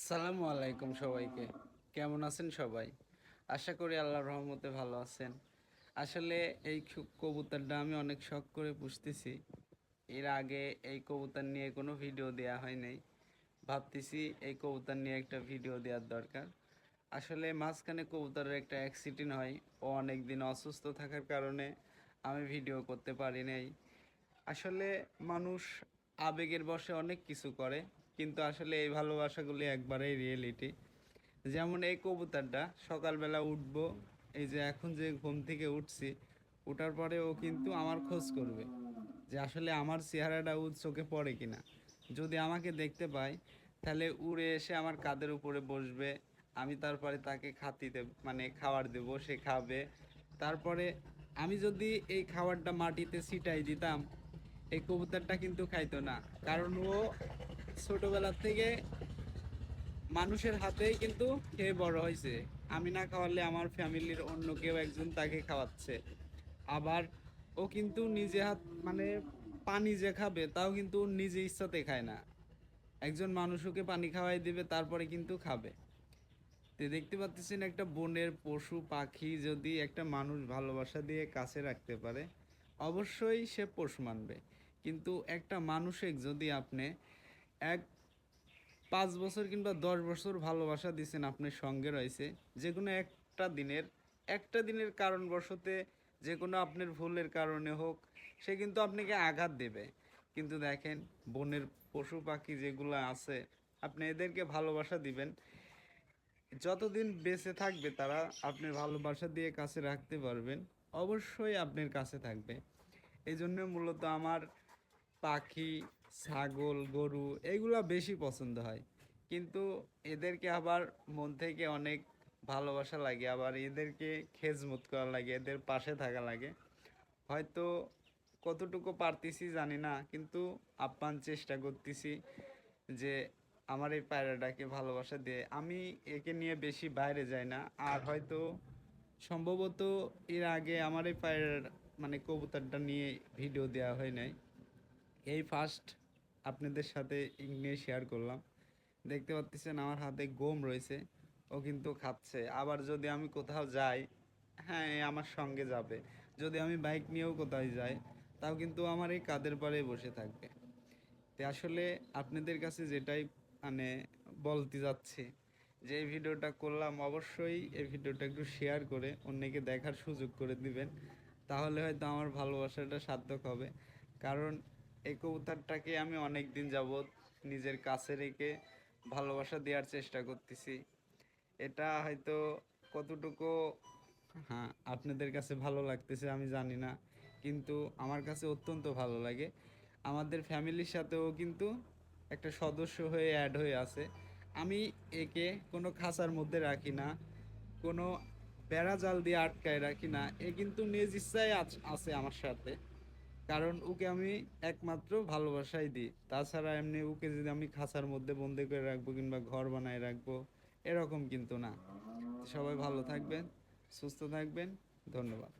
আসসালামু আলাইকুম সবাইকে। কেমন আছেন সবাই? আশা করি আল্লাহর রহমতে ভালো আছেন। আসলে এই কবুতরটা আমি অনেক শখ করে পুষতেছি। এর আগে এই কবুতর নিয়ে কোনো ভিডিও দেয়া হয় নাই। ভাবতেছি এই কবুতর নিয়ে একটা ভিডিও দেওয়ার দরকার। আসলে মাঝখানে কবুতরের একটা অ্যাক্সিডেন্ট হয়। ও অনেক দিন অসুস্থ থাকার কারণে আমি ভিডিও করতে পারি নাই। আসলে মানুষ আবেগের বশে অনেক কিছু করে, কিন্তু আসলে এই ভালোবাসাগুলি একবারেই রিয়েলিটি। যেমন এই কবুতরটা সকালবেলা উঠবো, এই যে এখন যে ঘুম থেকে উঠছি, উঠার পরে ও কিন্তু আমার খোঁজ করবে যে আসলে আমার চেহারাটা ওর চোখে পড়ে কিনা। যদি আমাকে দেখতে পায় তাহলে উড়ে এসে আমার কাঁধের উপরে বসবে। আমি তারপরে তাকে মানে খাবার দেব, সে খাবে। তারপরে আমি যদি এই খাবারটা মাটিতে ছিটাই দিতাম, এই কবুতরটা কিন্তু খাইতো না। কারণ ও ছোটবেলা থেকে মানুষের হাতেই কিন্তু খেয়ে বড় হয়েছে। আমি না খাওয়ালে আমার ফ্যামিলির অন্য কেউ একজন তাকে খাওয়াচ্ছে। আবার ও কিন্তু নিজে হাত মানে পানি যে খাবে তাও কিন্তু ও নিজে ইচ্ছাতে খায় না। একজন মানুষ ওকে পানি খাওয়াই দিবে, তারপরে কিন্তু খাবে। তো দেখতে পাচ্ছেন, একটা বনের পশু পাখি যদি একটা মানুষ ভালোবাসা দিয়ে কাছে রাখতে পারে, অবশ্যই সে পোষ মানবে। কিন্তু একটা মানুষকে যদি আপনি এক 5 বছর কিংবা 10 বছর ভালোবাসা দিচ্ছেন, আপনার সঙ্গে রয়েছে, যে কোনো একটা দিনের কারণবশতে, যে কোনো আপনার ভুলের কারণে হোক, সে কিন্তু আপনাকে আঘাত দেবে। কিন্তু দেখেন, বনের পশু পাখি যেগুলো আছে, আপনি এদেরকে ভালোবাসা দিবেন, যতদিন বেঁচে থাকবে তারা আপনার ভালোবাসা দিয়ে কাছে রাখতে পারবেন, অবশ্যই আপনার কাছে থাকবে। এই জন্য মূলত আমার পাখি, ছাগল, গরু এগুলা বেশি পছন্দ হয়। কিন্তু এদেরকে আবার মন থেকে অনেক ভালোবাসা লাগে, আবার এদেরকে খেজমত করা লাগে, এদের পাশে থাকা লাগে। হয়তো কতটুকু পারতেছি জানি না, কিন্তু আপ্রাণ চেষ্টা করতেছি যে আমার এই পায়রাটাকে ভালোবাসা দিয়ে আমি একে নিয়ে বেশি বাইরে যাই না। আর হয়তো সম্ভবত এর আগে আমার এই পায়রার মানে কবুতরটা নিয়ে ভিডিও দেওয়া হয় নাই, এই ফার্স্ট আপনাদের সাথে নিয়ে শেয়ার করলাম। দেখতে পাচ্ছেন আমার হাতে গম রয়েছে, ও কিন্তু খাচ্ছে। আবার যদি আমি কোথাও যাই, হ্যাঁ এ আমার সঙ্গে যাবে। যদি আমি বাইক নিয়েও কোথাও যাই, তাও কিন্তু আমার এই কাঁধের পাড়ে বসে থাকবে। তো আসলে আপনাদের কাছে যেটাই মানে বলতে যাচ্ছি, যে এই ভিডিওটা করলাম, অবশ্যই এই ভিডিওটা একটু শেয়ার করে অন্যকে দেখার সুযোগ করে দিবেন। তাহলে হয়তো আমার ভালোবাসাটা সার্থক হবে। কারণ এই কবুতরটাকে আমি অনেক দিন যাবৎ নিজের কাছে রেখে ভালোবাসা দেওয়ার চেষ্টা করতেছি। এটা হয়তো কতটুকু, হ্যাঁ, আপনাদের কাছে ভালো লাগতেছে আমি জানি না, কিন্তু আমার কাছে অত্যন্ত ভালো লাগে। আমাদের ফ্যামিলির সাথেও কিন্তু একটা সদস্য হয়ে অ্যাড হয়ে আছে। আমি একে কোনো খাঁচার মধ্যে রাখি না, কোনো বেড়া জাল দিয়ে আটকায় রাখি না। এ কিন্তু নিজ ইচ্ছায় আছে আমার সাথে। কারণ ওকে আমি একমাত্র ভালোবাসাই দিই। তাছাড়া এমনি ওকে যদি আমি খাঁচার মধ্যে বন্দি করে রাখবো কিংবা ঘর বানায় রাখবো, এরকম কিন্তু না। সবাই ভালো থাকবেন, সুস্থ থাকবেন। ধন্যবাদ।